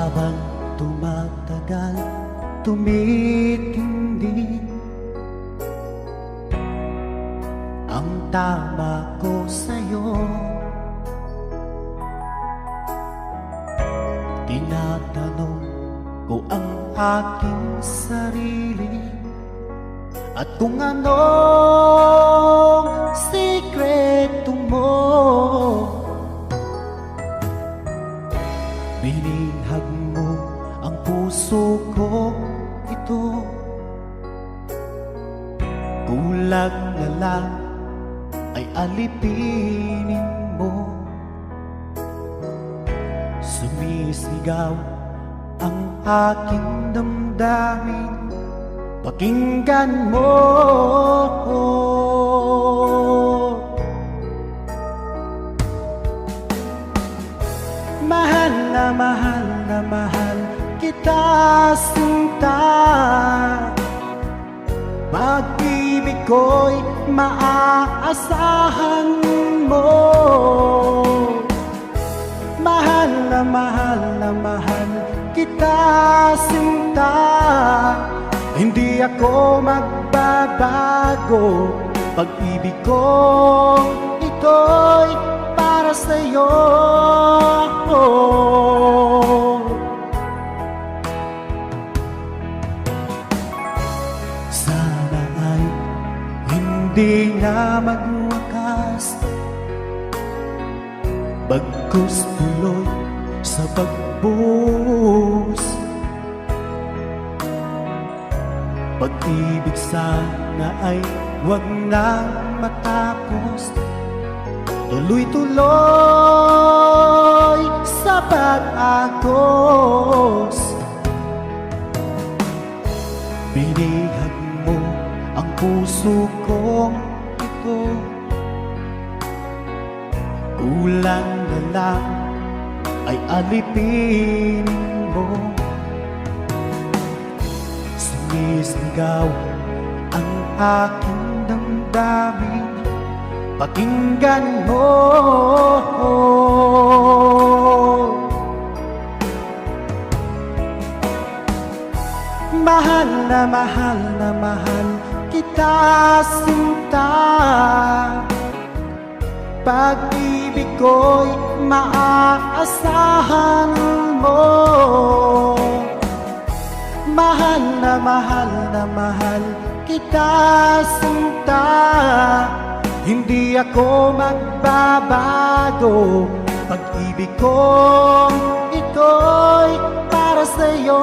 Habang tumatagal, tumitindi ang tama ko sa'yo. Tinatanong ko ang aking sarili at kung anong sikreto mo. Binihag mo ang puso ko ito, kulang na lang ay alipinin mo. Sumisigaw ang aking damdamin, pakinggan mo. Mahal na mahal na mahal kita, sinta. Pag-ibig ko'y maaasahan mo. Mahal na mahal na mahal kita, sinta. Hindi ako magbabago. Pag-ibig ko ito'y para sa'yo. Sana ay hindi na magwakas, bagkus tuloy sa pagbuhos. Pag-ibig sana ay wag nang matapos, tuloy-tuloy sa pag-agos. Binihag mo ang puso kong ito, kulang na lang ay alipin mo. Sumisigaw ang aking damdamin, pakinggan mo. Mahal na mahal na mahal kita, sinta. Pag-ibig ko'y maaasahan mo. Mahal na mahal kita, sinta. Hindi ako magbabago. Pag-ibig ko ito'y para sa'yo.